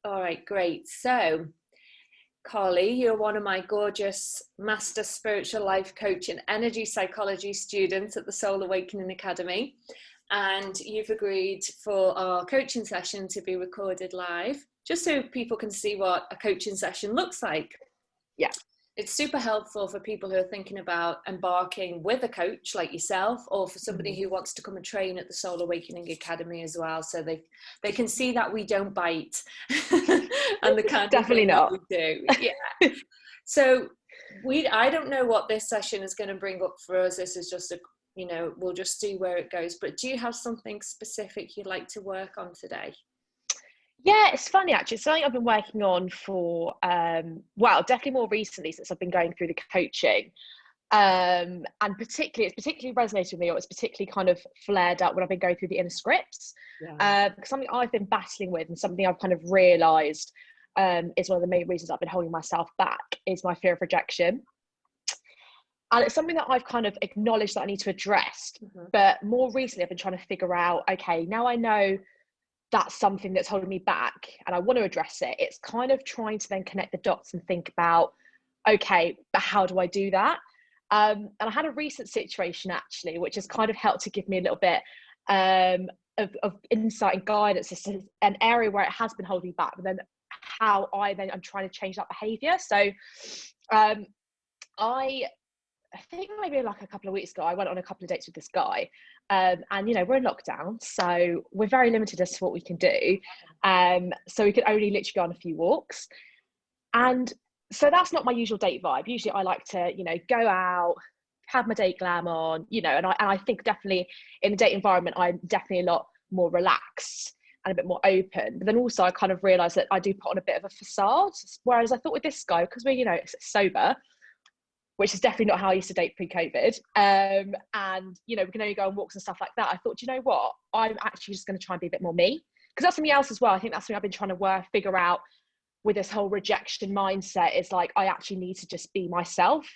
All right, great. So, Carly, you're one of my gorgeous Master Spiritual Life Coach and Energy Psychology students at the Soul Awakening Academy. And you've agreed for our coaching session to be recorded live, just so people can see what a coaching session looks like. Yeah. It's super helpful for people who are thinking about embarking with a coach like yourself, or for somebody who wants to come and train at the Soul Awakening Academy as well, so they can see that we don't bite and the kind Definitely of thing not. that we do. Yeah. So I don't know what this session is going to bring up for us. This is just we'll just see where it goes. But do you have something specific you'd like to work on today? Yeah, it's funny actually. It's something I've been working on for, definitely more recently since I've been going through the coaching. And it's particularly resonated with me, or it's particularly kind of flared up when I've been going through the inner scripts. Something I've been battling with, and something I've kind of realised is one of the main reasons I've been holding myself back, is my fear of rejection. And it's something that I've kind of acknowledged that I need to address. But more recently, I've been trying to figure out, okay, now I know that's something that's holding me back and I want to address it. It's kind of trying to then connect the dots and think about, okay, but how do I do that? And I had a recent situation actually, which has kind of helped to give me a little bit of insight and guidance. This is an area where it has been holding me back, but then how I'm trying to change that behavior. So I think maybe like a couple of weeks ago, I went on a couple of dates with this guy, and we're in lockdown, so we're very limited as to what we can do. So we could only literally go on a few walks, and so that's not my usual date vibe. Usually, I like to go out, have my date glam on, and I think definitely in a date environment, I'm definitely a lot more relaxed and a bit more open. But then also, I kind of realised that I do put on a bit of a facade. Whereas I thought with this guy, because we're sober, which is definitely not how I used to date pre-COVID. And, we can only go on walks and stuff like that. I thought, you know what? I'm actually just going to try and be a bit more me. Because that's something else as well. I think that's something I've been trying to figure out with this whole rejection mindset, is like, I actually need to just be myself.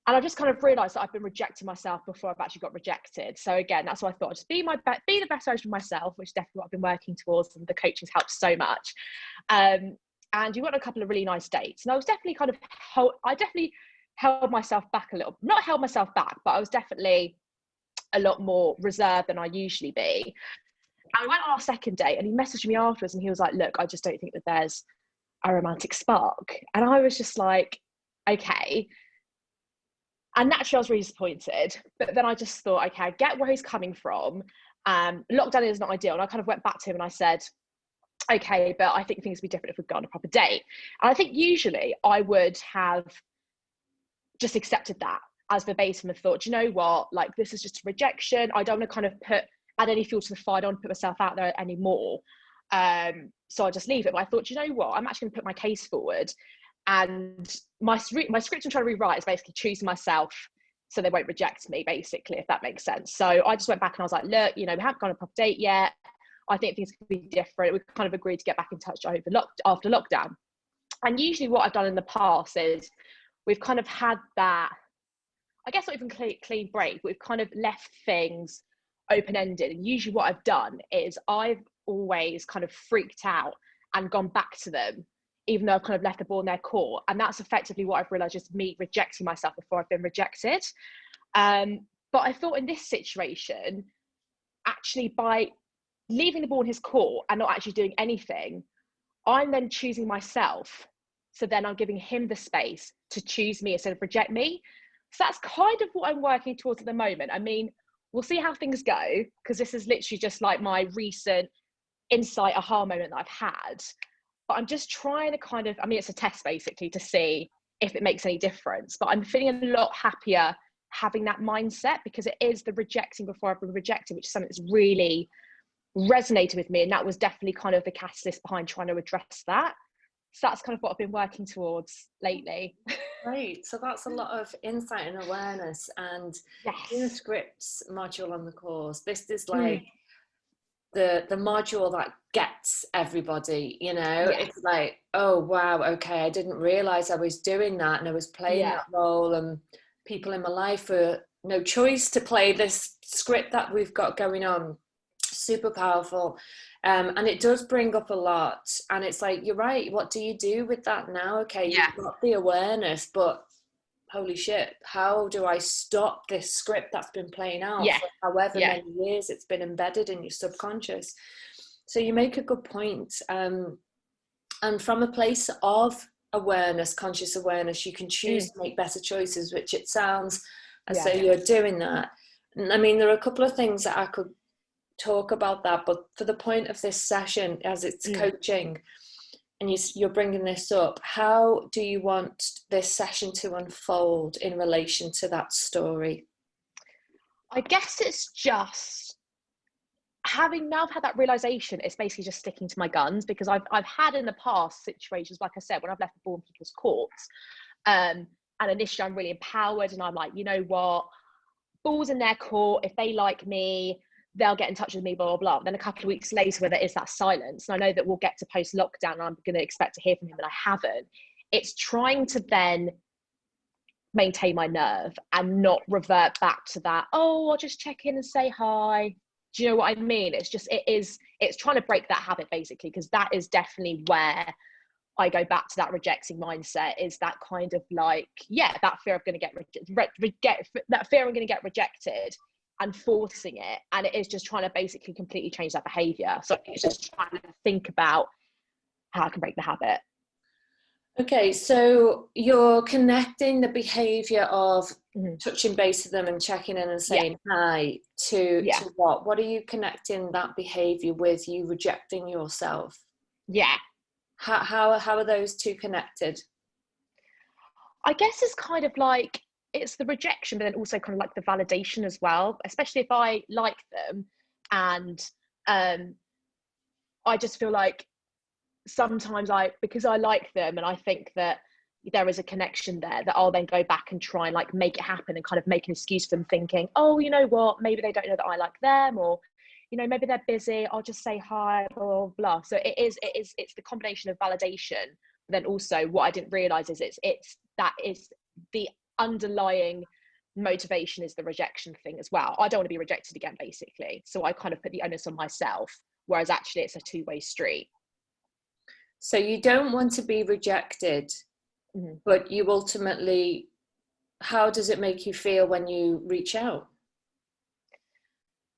And I just kind of realised that I've been rejecting myself before I've actually got rejected. So again, that's why I thought I'd just be the best version of myself, which is definitely what I've been working towards. And the coaching's helped so much. And we went on a couple of really nice dates. And I was definitely held myself back a little, not held myself back, but I was definitely a lot more reserved than I usually be. And we went on our second date and he messaged me afterwards and he was like, look, I just don't think that there's a romantic spark. And I was just like, okay. And naturally I was really disappointed, but then I just thought, okay, I get where he's coming from. Lockdown is not ideal. And I kind of went back to him and I said, okay, but I think things would be different if we'd gone on a proper date. And I think usually I would have just accepted that as verbatim and thought, you know what, like, this is just a rejection. I don't want to kind of add any fuel to the fire. I don't want to put myself out there anymore. So I just leave it. But I thought, you know what, I'm actually going to put my case forward. And my script I'm trying to rewrite is basically choosing myself so they won't reject me, basically, if that makes sense. So I just went back and I was like, look, we haven't gone on a proper date yet. I think things could be different. We kind of agreed to get back in touch after lockdown. And usually what I've done in the past is we've kind of had that, I guess not even clean break, but we've kind of left things open-ended. And usually what I've done is I've always kind of freaked out and gone back to them, even though I've kind of left the ball in their court. And that's effectively what I've realised, is me rejecting myself before I've been rejected. But I thought in this situation, actually by leaving the ball in his court and not actually doing anything, I'm then choosing myself. So then I'm giving him the space to choose me instead of reject me. So that's kind of what I'm working towards at the moment. I mean, we'll see how things go, because this is literally just like my recent insight aha moment that I've had. But I'm just trying to it's a test basically to see if it makes any difference. But I'm feeling a lot happier having that mindset, because it is the rejecting before I've been rejected, which is something that's really resonated with me. And that was definitely kind of the catalyst behind trying to address that. So that's kind of what I've been working towards lately. Right. So that's a lot of insight and awareness. And in the scripts module on the course, this is like the module that gets everybody, It's like, oh wow, okay, I didn't realize I was doing that, and I was playing that role, and people in my life were no choice to play this script that we've got going on. Super powerful. And it does bring up a lot. And it's like, you're right. What do you do with that now? Okay, Yeah. you've got the awareness, but holy shit, how do I stop this script that's been playing out for however many years it's been embedded in your subconscious? So you make a good point. And from a place of awareness, conscious awareness, you can choose to make better choices, which it sounds as though you're doing that. And I mean, there are a couple of things that I could talk about that, but for the point of this session, as it's coaching, and you're bringing this up, how do you want this session to unfold in relation to that story? I guess it's just having now I've had that realization, it's basically just sticking to my guns, because I've had in the past situations, like I said, when I've left the ball in people's courts, and initially I'm really empowered and I'm like, you know what, ball's in their court, if they like me, they'll get in touch with me, blah, blah, blah. Then a couple of weeks later, where there is that silence, and I know that we'll get to post lockdown and I'm going to expect to hear from him, and I haven't. It's trying to then maintain my nerve and not revert back to that, oh, I'll just check in and say hi. Do you know what I mean? It's trying to break that habit, basically, because that is definitely where I go back to that rejecting mindset, is that kind of like, that fear of going to that fear I'm going to get rejected, and forcing it. And it is just trying to basically completely change that behavior. So it's just trying to think about how I can break the habit. Okay, so you're connecting the behavior of touching base with them and checking in and saying hi to what? What are you connecting that behavior with? You rejecting yourself? Yeah. How are those two connected? I guess it's kind of like, it's the rejection, but then also kind of like the validation as well, especially if I like them. And I just feel like sometimes because I like them and I think that there is a connection there, that I'll then go back and try and like make it happen and kind of make an excuse for them, thinking, oh, you know what, maybe they don't know that I like them, or, you know, maybe they're busy, I'll just say hi, blah, blah, blah. So it's the combination of validation. But then also what I didn't realize is that is the underlying motivation, is the rejection thing as well. I don't want to be rejected again, basically. So I kind of put the onus on myself, whereas actually it's a two-way street. So you don't want to be rejected, but you ultimately, how does it make you feel when you reach out?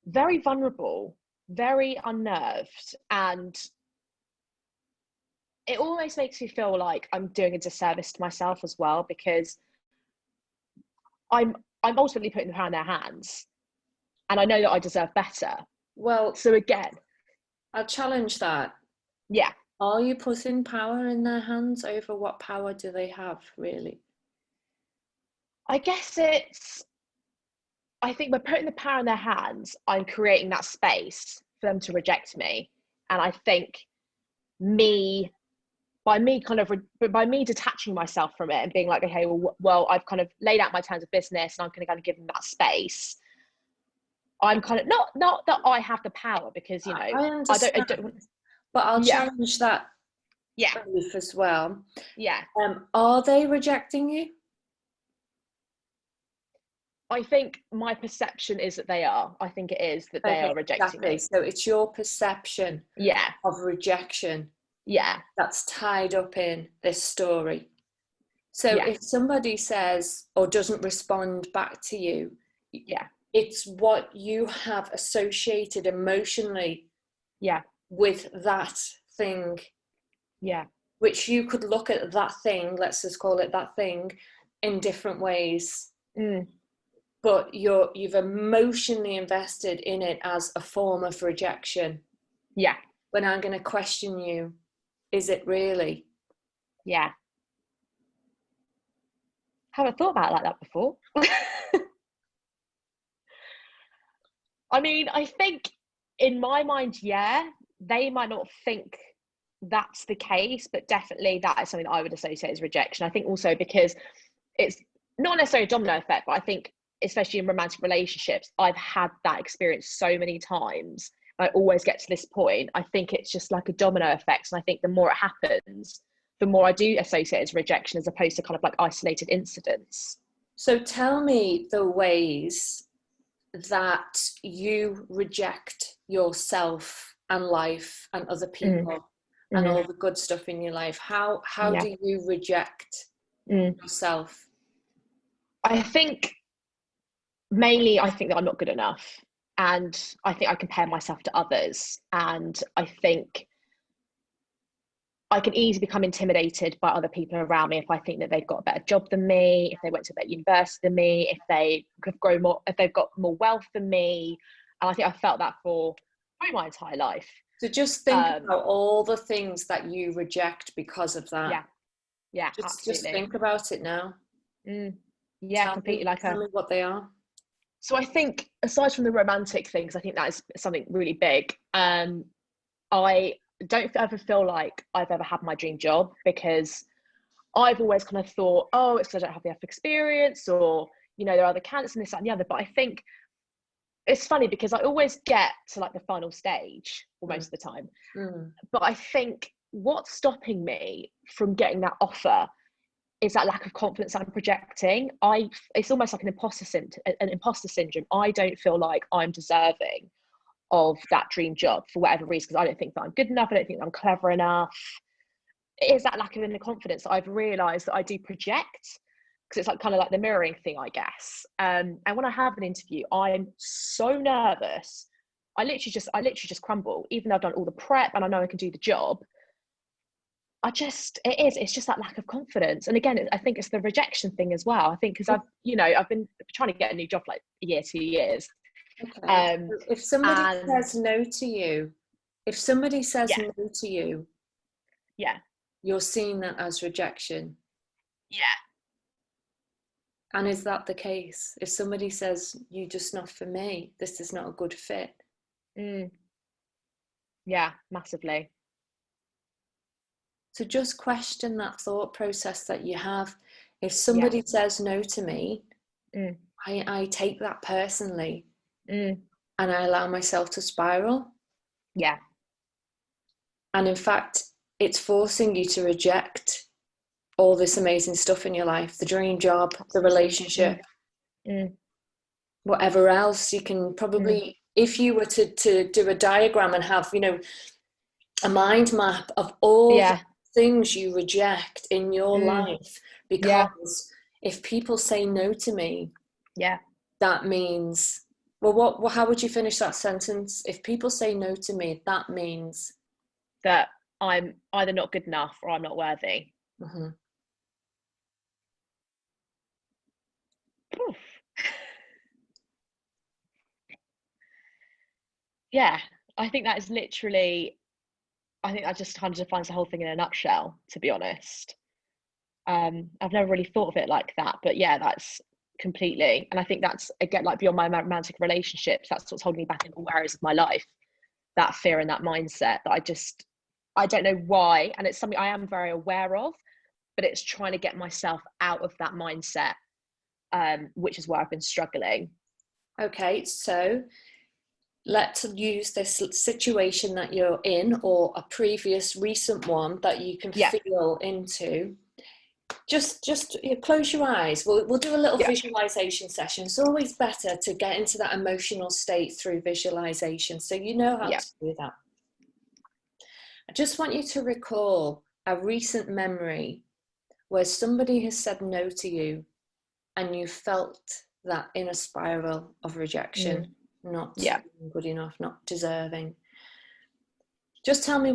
Very vulnerable, very unnerved, and it almost makes me feel like I'm doing a disservice to myself as well, because I'm ultimately putting the power in their hands, and I know that I deserve better. Well, so again, I'll challenge that. Yeah. Are you putting power in their hands? Over what power do they have, really? I guess I think by putting the power in their hands, I'm creating that space for them to reject me. And I think by me detaching myself from it and being like, okay, well, I've kind of laid out my terms of business and I'm going to kind of give them that space. I'm kind of not that I have the power, because, you know, I understand, I don't but I'll challenge that belief as well. Yeah. Are they rejecting you? I think my perception is that they are. I think it is that they are rejecting me. So it's your perception of rejection that's tied up in this story. So if somebody says or doesn't respond back to you, it's what you have associated emotionally with that thing. Which you could look at that thing, let's just call it that thing, in different ways. But you've emotionally invested in it as a form of rejection. When I'm going to question you, is it really? Haven't thought about it like that before. I mean, I think in my mind, they might not think that's the case, but definitely that is something that I would associate as rejection. I think also because it's not necessarily a domino effect, but I think especially in romantic relationships, I've had that experience so many times. I always get to this point. I think it's just like a domino effect. And I think the more it happens, the more I do associate it as rejection, as opposed to kind of like isolated incidents. So tell me the ways that you reject yourself and life and other people and all the good stuff in your life, how do you reject yourself? I think mainly I think that I'm not good enough, and I think I compare myself to others, and I think I can easily become intimidated by other people around me if I think that they've got a better job than me, if they went to a better university than me, if they have grown more, if they've got more wealth than me. And I think I've felt that for probably my entire life. So just think about all the things that you reject because of that. Yeah, just absolutely. think about it now. Yeah, completely. Tell me what they are. So I think aside from the romantic things, I think that is something really big. I don't ever feel like I've ever had my dream job, because I've always kind of thought, oh, it's because I don't have enough experience, or, you know, there are other candidates and this, that, and the other. But I think it's funny because I always get to like the final stage most of the time. But I think what's stopping me from getting that offer is that lack of confidence I'm projecting. It's almost like an imposter syndrome. I don't feel like I'm deserving of that dream job for whatever reason, because I don't think that I'm good enough. I don't think that I'm clever enough. It is that lack of inner confidence that I've realised that I do project, because it's like kind of like the mirroring thing, I guess. And when I have an interview, I'm so nervous. I literally just crumble, even though I've done all the prep and I know I can do the job. It's just that lack of confidence. And again, I think it's the rejection thing as well. I think because I've been trying to get a new job for like a year, 2 years. Okay. If somebody says no to you, you're seeing that as rejection. Yeah. And is that the case? If somebody says, you're just not for me, this is not a good fit. Yeah, massively. So just question that thought process that you have. If somebody says no to me, I take that personally, and I allow myself to spiral. Yeah. And in fact, it's forcing you to reject all this amazing stuff in your life, the dream job, the relationship, whatever else. You can probably, if you were to do a diagram and have, a mind map of all the things you reject in your life, because if people say no to me, that means, well, how would you finish that sentence? If people say no to me, that means that I'm either not good enough or I'm not worthy. Yeah, I think that is literally, I think that just kind of defines the whole thing in a nutshell, to be honest. I've never really thought of it like that, but yeah, that's completely. And I think that's, again, like beyond my romantic relationships, that's what's holding me back in all areas of my life, that fear and that mindset that I don't know why. And it's something I am very aware of, but it's trying to get myself out of that mindset, which is where I've been struggling. Okay, so let's use this situation that you're in, or a previous recent one that you can feel into. Just close your eyes. We'll do a little visualization session. It's always better to get into that emotional state through visualization, so you know how to do that. I just want you to recall a recent memory where somebody has said no to you and you felt that inner spiral of rejection, not good enough, not deserving. Just tell me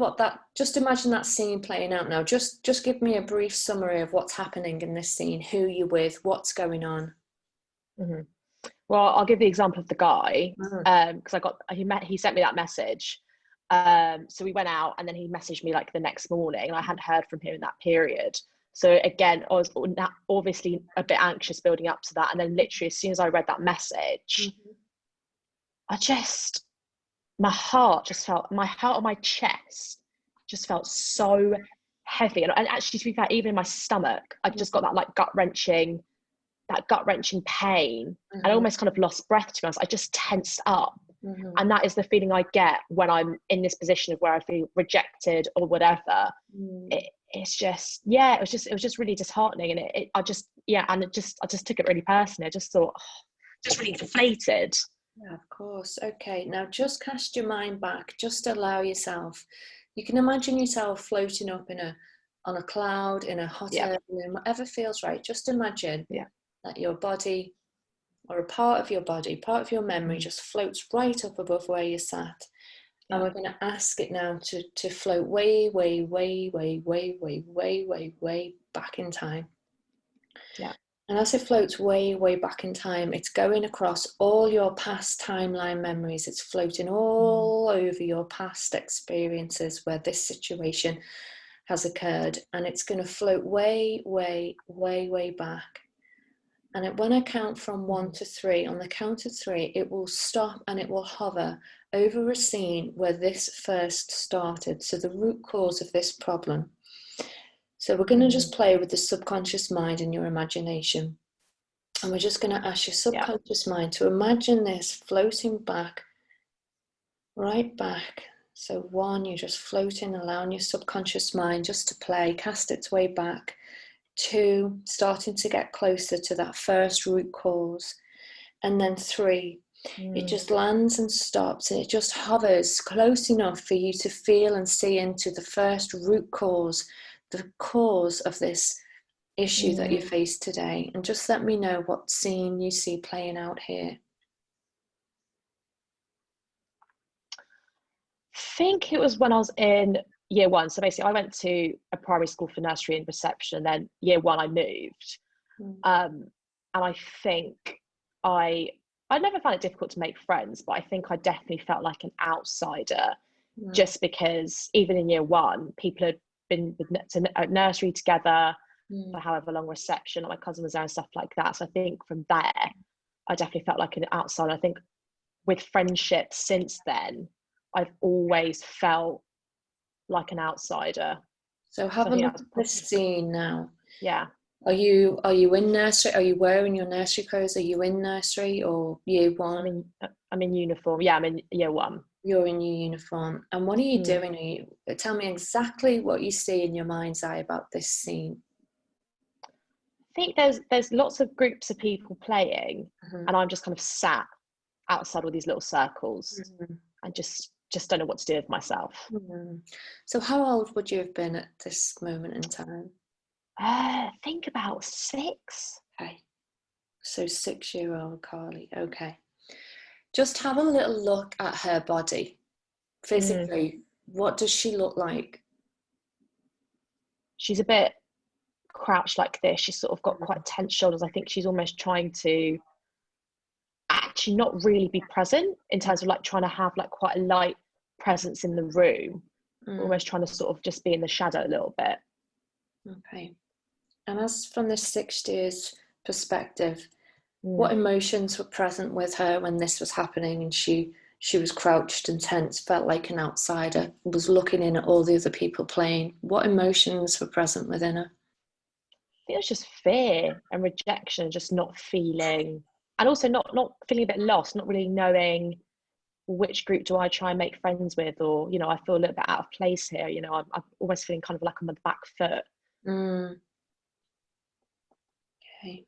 just imagine that scene playing out now. Just give me a brief summary of what's happening in this scene, who you're with, what's going on. Well, I'll give the example of the guy, because he sent me that message. So we went out, and then he messaged me like the next morning, and I hadn't heard from him in that period. So again, I was obviously a bit anxious building up to that. And then literally as soon as I read that message, my heart on my chest just felt so heavy. And actually, to be fair, even in my stomach, I just got that like gut-wrenching pain, and I almost kind of lost breath, to be honest. I just tensed up. And that is the feeling I get when I'm in this position of where I feel rejected or whatever. It was just really disheartening. And I just took it really personally. I just thought, just really deflated. Yeah, of course. Okay, now just cast your mind back. Just allow yourself. You can imagine yourself floating up on a cloud in a hot Yeah. air balloon, whatever feels right. Just imagine Yeah. that your body, or a part of your body, part of your memory, just floats right up above where you sat. And we're going to ask it now to float way, way, way, way, way, way, way, way, way back in time. Yeah. And as it floats way, way back in time, it's going across all your past timeline memories. It's floating all over your past experiences where this situation has occurred. And it's going to float way, way, way, way back. And when I count from 1 to 3, on the count of 3, it will stop and it will hover over a scene where this first started. So the root cause of this problem. So we're going to just play with the subconscious mind and your imagination. And we're just going to ask your subconscious mind to imagine this floating back, right back. So 1, you're just floating, allowing your subconscious mind just to play, cast its way back. 2, starting to get closer to that first root cause. And then 3, it just lands and stops, and it just hovers close enough for you to feel and see into the first root cause, the cause of this issue that you face today. And just let me know what scene you see playing out here. I think it was when I was in year 1. So basically I went to a primary school for nursery and reception, and then year 1 I moved. And I think I never found it difficult to make friends, but I think I definitely felt like an outsider, just because even in year 1, people had been at nursery together for however long, reception, like my cousin was there and stuff like that. So I think from there, I definitely felt like an outsider. I think with friendships since then, I've always felt like an outsider. So have a look at this scene now. Yeah. Are you in nursery? Are you wearing your nursery clothes? Are you in nursery or year 1? I'm in uniform. Yeah, I'm in year 1. You're in your uniform. And what are you doing? Tell me exactly what you see in your mind's eye about this scene. I think there's lots of groups of people playing, and I'm just kind of sat outside all these little circles and just don't know what to do with myself. So how old would you have been at this moment in time? Think about 6. Okay. So 6-year-old Carly. Okay. Just have a little look at her body. Physically, what does she look like? She's a bit crouched like this. She's sort of got quite tense shoulders. I think she's almost trying to actually not really be present, in terms of like trying to have like quite a light presence in the room, almost trying to sort of just be in the shadow a little bit. Okay. And as from the 6 years perspective, what emotions were present with her when this was happening and she was crouched and tense, felt like an outsider, was looking in at all the other people playing? What emotions were present within her? I think it was just fear and rejection, just not feeling, and also not feeling a bit lost, not really knowing which group do I try and make friends with, or I feel a little bit out of place here. I'm almost feeling kind of like I'm on the back foot. Okay.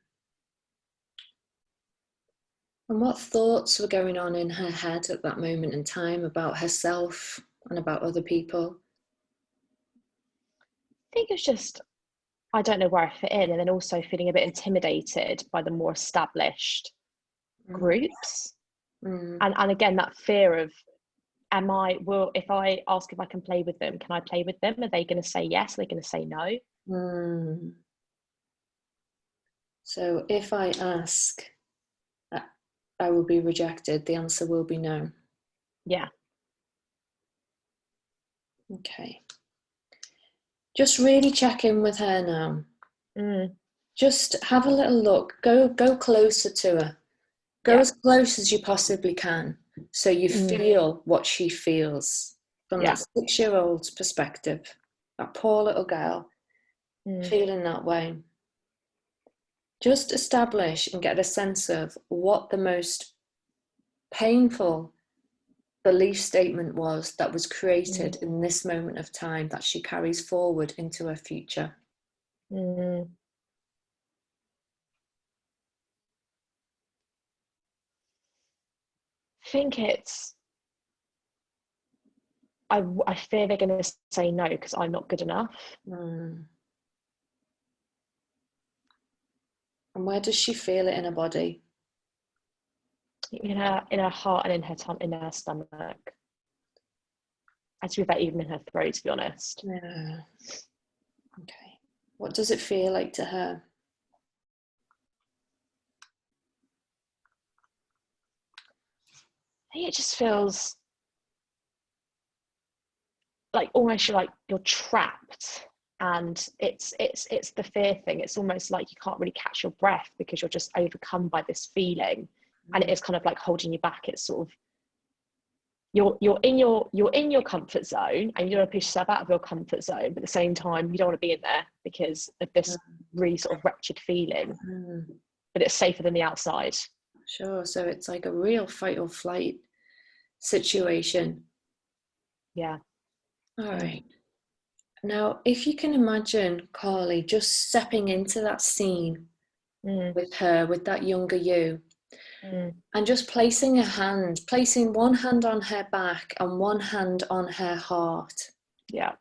And what thoughts were going on in her head at that moment in time about herself and about other people? I think it's just, I don't know where I fit in, and then also feeling a bit intimidated by the more established groups. And again, that fear of, if I ask if I can play with them, can I play with them? Are they going to say yes? Are they going to say no? So if I ask, I will be rejected, the answer will be no. Yeah. Okay. Just really check in with her now. Just have a little look. Go closer to her. Go as close as you possibly can, so you feel what she feels from that 6-year-old's perspective. That poor little girl feeling that way. Just establish and get a sense of what the most painful belief statement was that was created in this moment of time that she carries forward into her future. think it's, I fear they're going to say no because I'm not good enough. And where does she feel it in her body? In her heart and in her stomach. I'd with that even in her throat, to be honest. Yeah. Okay. What does it feel like to her? I think it just feels like almost you're trapped, and it's the fear thing. It's almost like you can't really catch your breath because you're just overcome by this feeling, and it is kind of like holding you back. It's sort of you're in your comfort zone, and you don't want to push yourself out of your comfort zone, but at the same time you don't want to be in there because of this really sort of wretched feeling. But it's safer than the outside. Sure. So it's like a real fight or flight situation. Yeah. All right. Now, if you can imagine Carly just stepping into that scene with her, with that younger you, and just placing one hand on her back and one hand on her heart. Yeah.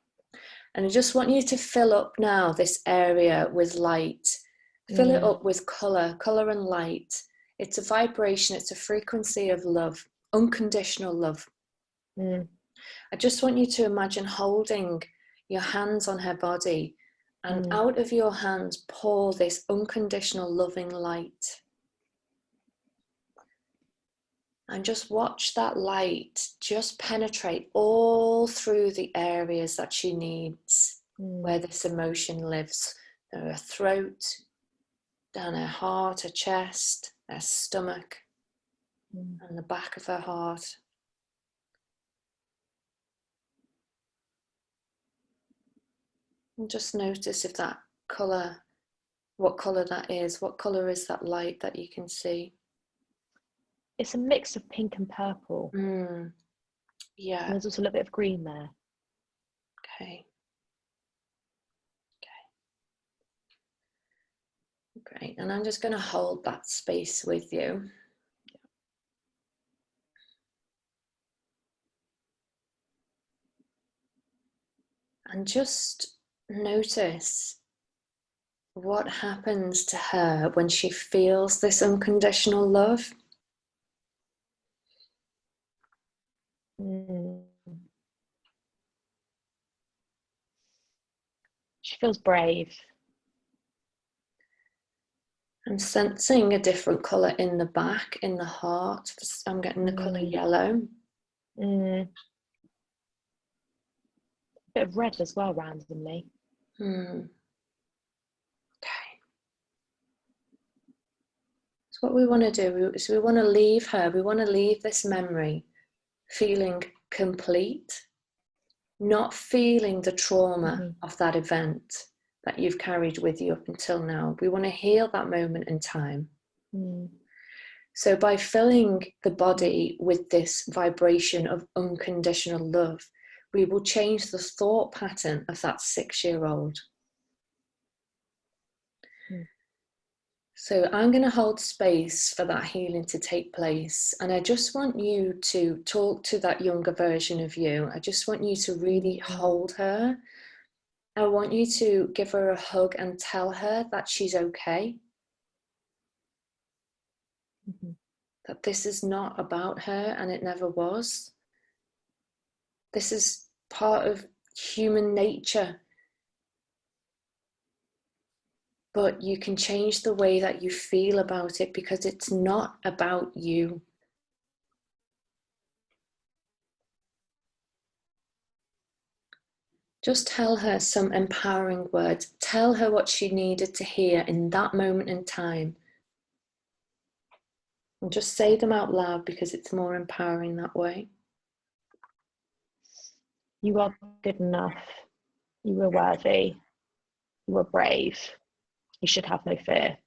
And I just want you to fill up now this area with light. Fill it up with color and light. It's a vibration, it's a frequency of love, unconditional love. I just want you to imagine holding your hands on her body, and out of your hands pour this unconditional loving light. And just watch that light just penetrate all through the areas that she needs, where this emotion lives. Her throat, down her heart, her chest, her stomach, and the back of her heart. And just notice if that colour, what colour that is. What colour is that light that you can see? It's a mix of pink and purple. Yeah. And there's also a little bit of green there. Okay. Great. And I'm just going to hold that space with you. And just notice what happens to her when she feels this unconditional love. She feels brave. I'm sensing a different colour in the back, in the heart. I'm getting the colour yellow. A bit of red as well, randomly. Okay. So what we want to do is we want to leave her, we want to leave this memory feeling complete, not feeling the trauma of that event that you've carried with you up until now. We want to heal that moment in time. So by filling the body with this vibration of unconditional love, we will change the thought pattern of that 6-year-old. So I'm going to hold space for that healing to take place. And I just want you to talk to that younger version of you. I just want you to really hold her. I want you to give her a hug and tell her that she's okay. That this is not about her and it never was. This is part of human nature. But you can change the way that you feel about it because it's not about you. Just tell her some empowering words. Tell her what she needed to hear in that moment in time. And just say them out loud because it's more empowering that way. You are good enough. You are worthy. You are brave. You should have no fear.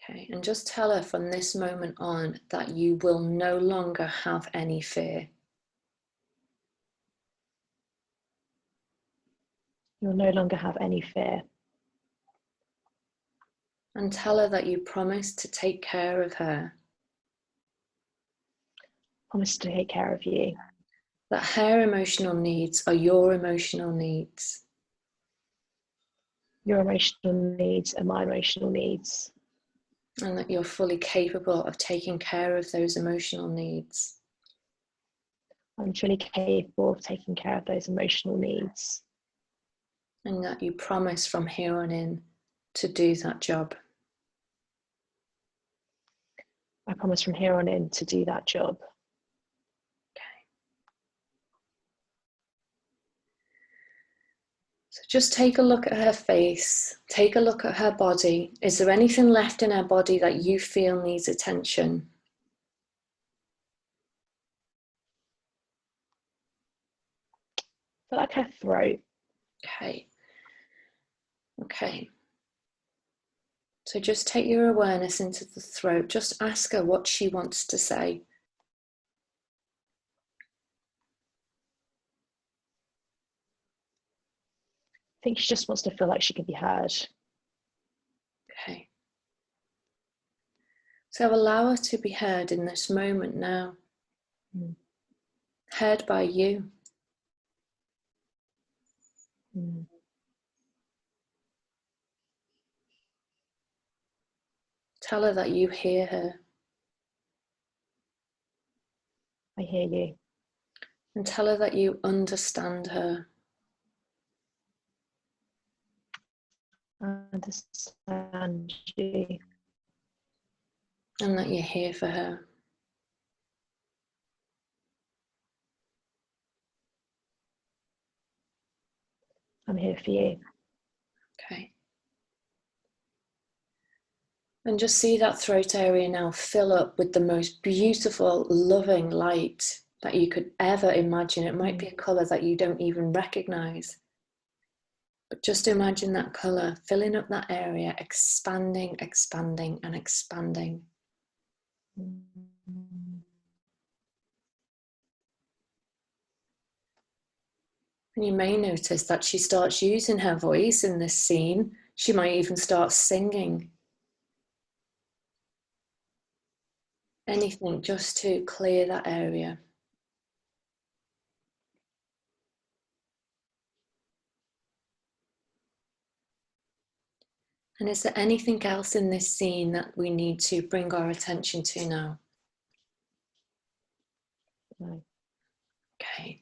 Okay, and just tell her from this moment on that you will no longer have any fear. You'll no longer have any fear. And tell her that you promise to take care of her. Promise to take care of you. That her emotional needs are your emotional needs. Your emotional needs are my emotional needs. And that you're fully capable of taking care of those emotional needs. I'm truly capable of taking care of those emotional needs. And that you promise from here on in to do that job. I promise from here on in to do that job. Okay. So just take a look at her face, take a look at her body. Is there anything left in her body that you feel needs attention? I feel like her throat. Okay. Okay. So just take your awareness into the throat. Just ask her what she wants to say. I think she just wants to feel like she can be heard. Okay. So allow her to be heard in this moment now. Mm. Heard by you. Mm. Tell her that you hear her. I hear you. And tell her that you understand her. I understand you. And that you're here for her. I'm here for you. Okay. And just see that throat area now fill up with the most beautiful, loving light that you could ever imagine. It might be a colour that you don't even recognise. But just imagine that colour filling up that area, expanding, expanding, and expanding. And you may notice that she starts using her voice in this scene. She might even start singing. Anything just to clear that area. And is there anything else in this scene that we need to bring our attention to now? No. Okay.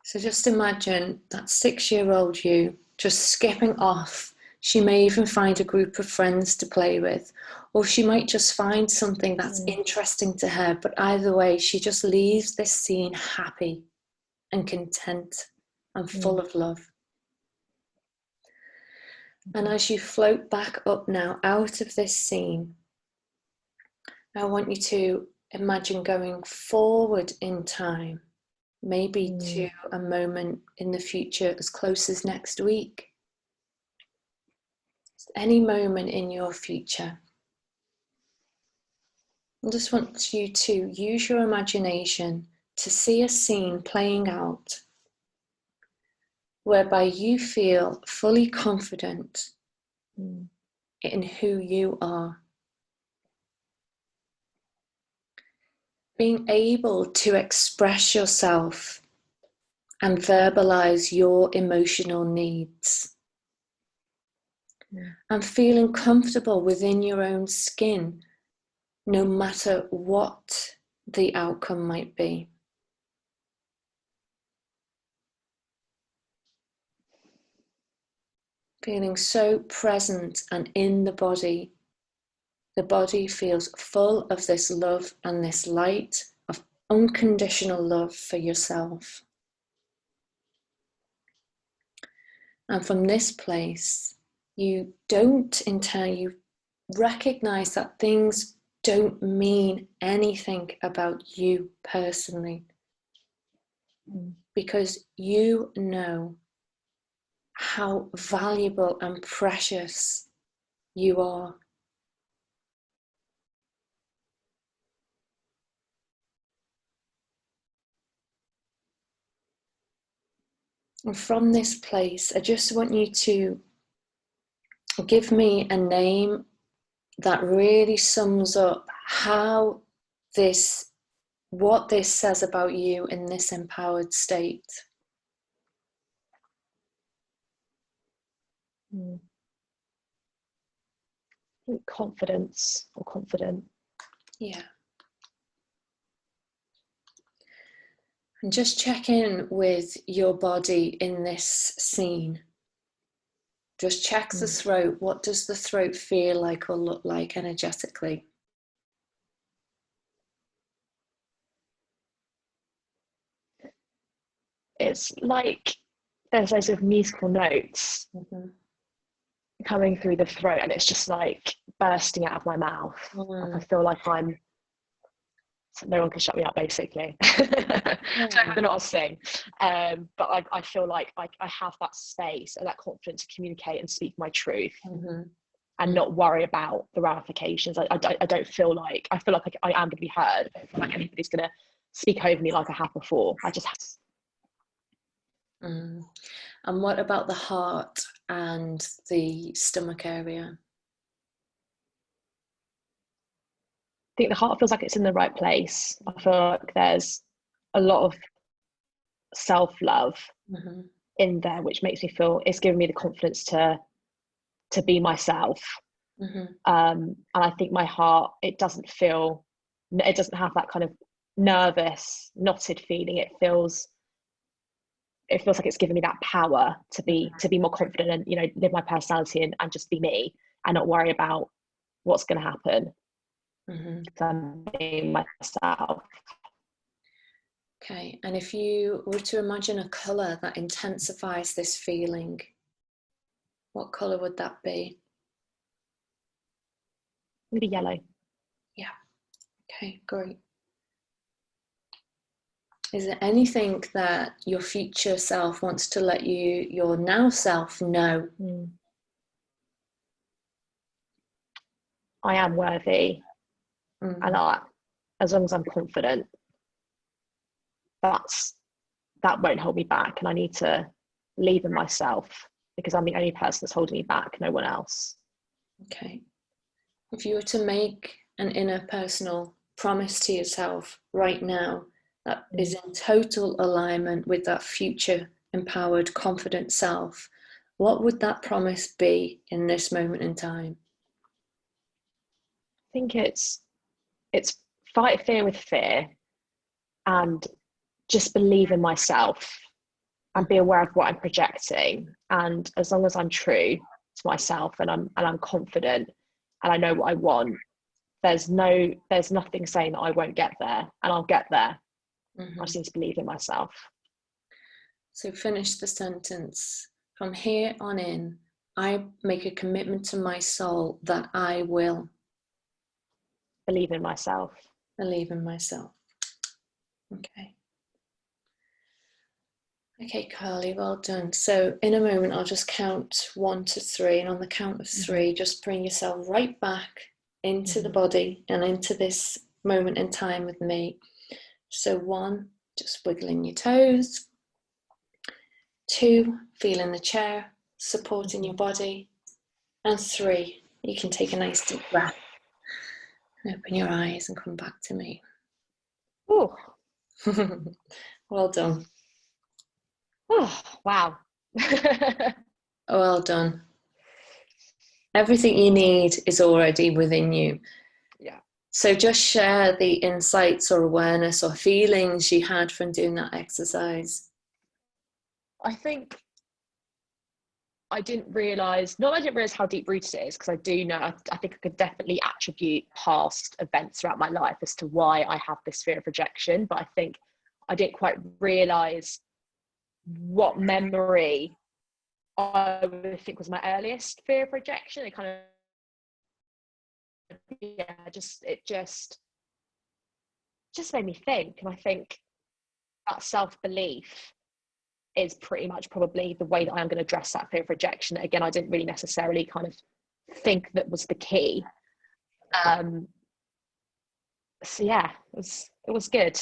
So just imagine that 6-year-old you just skipping off. She may even find a group of friends to play with, or she might just find something that's interesting to her. But either way, she just leaves this scene happy and content and full of love. And as you float back up now out of this scene, I want you to imagine going forward in time, maybe to a moment in the future as close as next week. Any moment in your future. I just want you to use your imagination to see a scene playing out whereby you feel fully confident in who you are. Being able to express yourself and verbalize your emotional needs. And feeling comfortable within your own skin, no matter what the outcome might be. Feeling so present and in the body. The body feels full of this love and this light of unconditional love for yourself. And from this place, you recognize that things don't mean anything about you personally. Because you know how valuable and precious you are. And from this place, I just want you to give me a name that really sums up what this says about you in this empowered state? Confidence or confident. Yeah. And just check in with your body in this scene. Just check the throat. What does the throat feel like or look like energetically? It's like there's those sort of musical notes coming through the throat, and it's just like bursting out of my mouth. Like I feel like no one can shut me up, basically. So I don't know what to sing, but I feel like I have that space and that confidence to communicate and speak my truth, and not worry about the ramifications. I don't feel like I am going to be heard. I don't feel like anybody's going to speak over me like I have before. I just have. And what about the heart and the stomach area? I think the heart feels like it's in the right place. I feel like there's a lot of self-love in there, which makes me feel it's giving me the confidence to be myself. And I think my heart, it doesn't have that kind of nervous, knotted feeling. It feels like it's giving me that power to be more confident and, you know, live my personality and just be me and not worry about what's going to happen. I'm being myself. Okay, and if you were to imagine a colour that intensifies this feeling, what colour would that be? Maybe yellow. Yeah. Okay, great. Is there anything that your future self wants to let your now self know? I am worthy, and as long as I'm confident, that won't hold me back, and I need to believe in myself because I'm the only person that's holding me back, no one else. Okay. If you were to make an inner personal promise to yourself right now that is in total alignment with that future empowered, confident self, what would that promise be in this moment in time? I think it's fight fear with fear and just believe in myself and be aware of what I'm projecting. And as long as I'm true to myself and I'm confident and I know what I want, there's nothing saying that I won't get there, and I'll get there. I just need to believe in myself. So finish the sentence. From here on in, I make a commitment to my soul that I will believe in myself. Believe in myself. Okay. Okay, Carly, well done. So in a moment, I'll just count 1 to 3. And on the count of 3, just bring yourself right back into the body and into this moment in time with me. So 1, just wiggling your toes. 2, feeling the chair, supporting your body. And 3, you can take a nice deep breath and open your eyes and come back to me. Oh, well done. Oh, wow. Well done. Everything you need is already within you. Yeah. So just share the insights or awareness or feelings you had from doing that exercise. I think I didn't realise how deep rooted it is, because I do know, I think I could definitely attribute past events throughout my life as to why I have this fear of rejection, but I think I didn't quite realise what memory I would think was my earliest fear of rejection. It kind of, it just made me think, and I think that self-belief is pretty much probably the way that I am going to address that fear of rejection. Again, I didn't really necessarily kind of think that was the key. So yeah, it was good.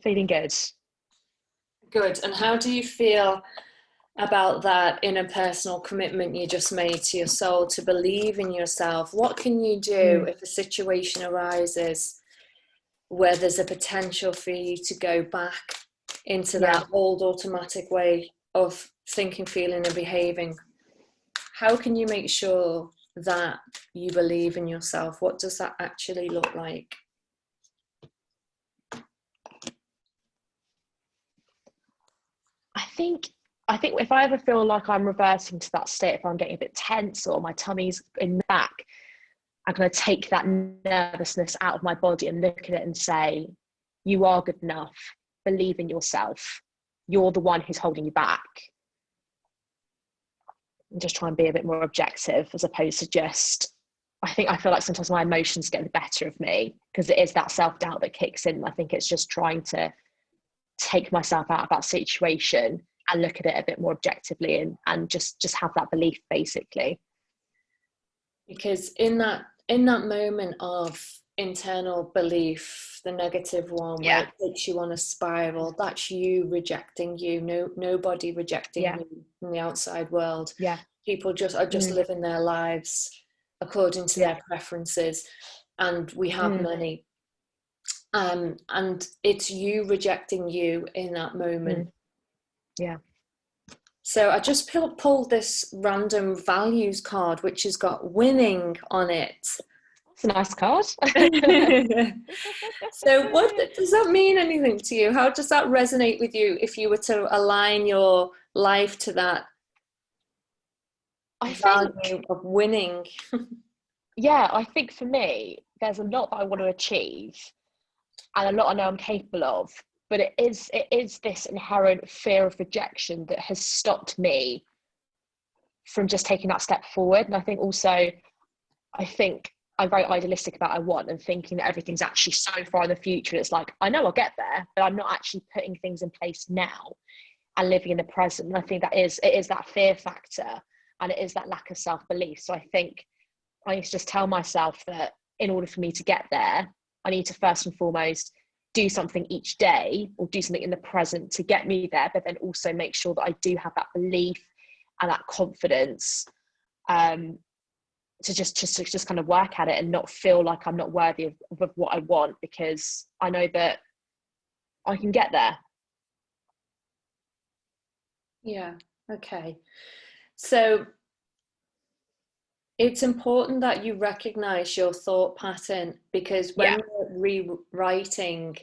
Feeling good. Good. And how do you feel about that interpersonal commitment you just made to your soul, to believe in yourself. What can you do if a situation arises where there's a potential for you to go back into that old automatic way of thinking, feeling, and behaving? How can you make sure that you believe in yourself? What does that actually look like? I think if I ever feel like I'm reversing to that state, if I'm getting a bit tense or my tummy's in the back, I'm going to take that nervousness out of my body and look at it and say, you are good enough. Believe in yourself. You're the one who's holding you back. And just try and be a bit more objective, as opposed to just, I feel like sometimes my emotions get the better of me, because it is that self-doubt that kicks in. I think it's just trying to take myself out of that situation and look at it a bit more objectively, and just have that belief, basically. Because in that moment of internal belief, the negative one, where it takes you on a spiral, that's you rejecting you. Nobody rejecting you from the outside world. People are just living their lives according to their preferences, and we have many, and it's you rejecting you in that moment. So I just pulled this random values card, which has got winning on it. It's a nice card. So what does that mean anything to you? How does that resonate with you if you were to align your life to that value of winning? I think for me, there's a lot that I want to achieve and a lot I know I'm capable of, but it is this inherent fear of rejection that has stopped me from just taking that step forward. And I think also, I'm very idealistic about what I want, and thinking that everything's actually so far in the future. It's like, I know I'll get there, but I'm not actually putting things in place now and living in the present. And I think it is that fear factor, and it is that lack of self-belief. So I think I need to just tell myself that in order for me to get there, I need to first and foremost do something each day, or do something in the present to get me there, but then also make sure that I do have that belief and that confidence to just kind of work at it and not feel like I'm not worthy of what I want, because I know that I can get there. Yeah, okay. So it's important that you recognize your thought pattern, because when you're rewriting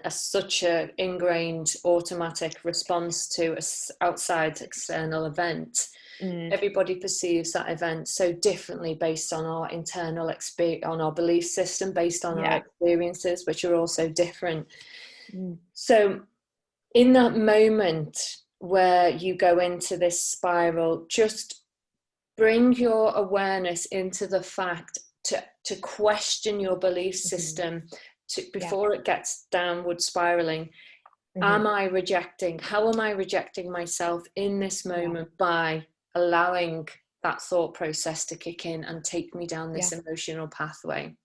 such an ingrained automatic response to an outside external event, everybody perceives that event so differently based on our internal experience, on our belief system, based on our experiences, which are also different. So in that moment where you go into this spiral, just bring your awareness into the fact to question your belief system before it gets downward spiraling. How am I rejecting myself in this moment by allowing that thought process to kick in and take me down this emotional pathway?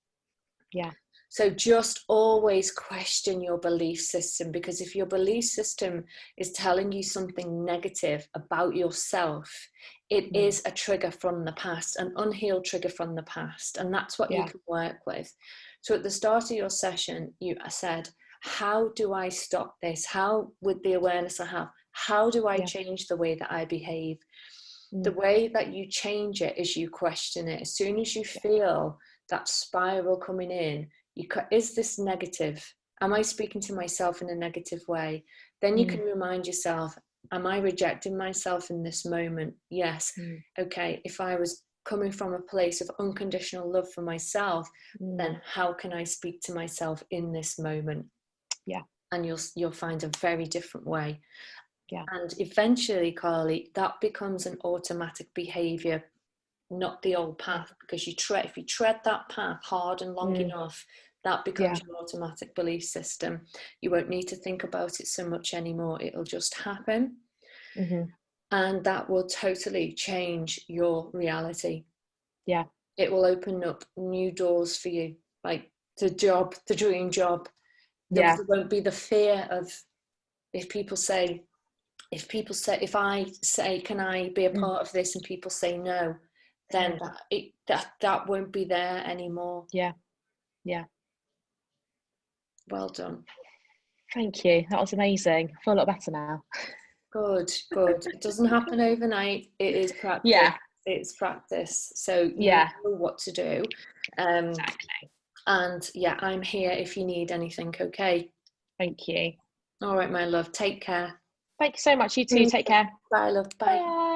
So just always question your belief system, because if your belief system is telling you something negative about yourself, it is a trigger from the past, an unhealed trigger from the past, and that's what you can work with. So at the start of your session, you said, how do I stop this? How, with the awareness I have, how do I change the way that I behave? The way that you change it is you question it. As soon as you feel that spiral coming in, is this negative? Am I speaking to myself in a negative way? Then you can remind yourself, am I rejecting myself in this moment? Yes. Okay, if I was coming from a place of unconditional love for myself, then how can I speak to myself in this moment? And you'll find a very different way. And eventually, Carly, that becomes an automatic behavior, not the old path, because if you tread that path hard and long enough, that becomes your automatic belief system. You won't need to think about it so much anymore. It'll just happen. And that will totally change your reality. It will open up new doors for you, like the dream job. There won't be the fear of, if people say, if people say, if I say, can I be a part of this, and people say no, then that won't be there anymore. Yeah. Well done. Thank you. That was amazing. I feel a lot better now. Good. It doesn't happen overnight. It is practice. Yeah. It's practice. So you know what to do. Exactly. And yeah, I'm here if you need anything. Okay. Thank you. All right, my love. Take care. Thank you so much. You too. Take care. Bye, love. Bye. Bye.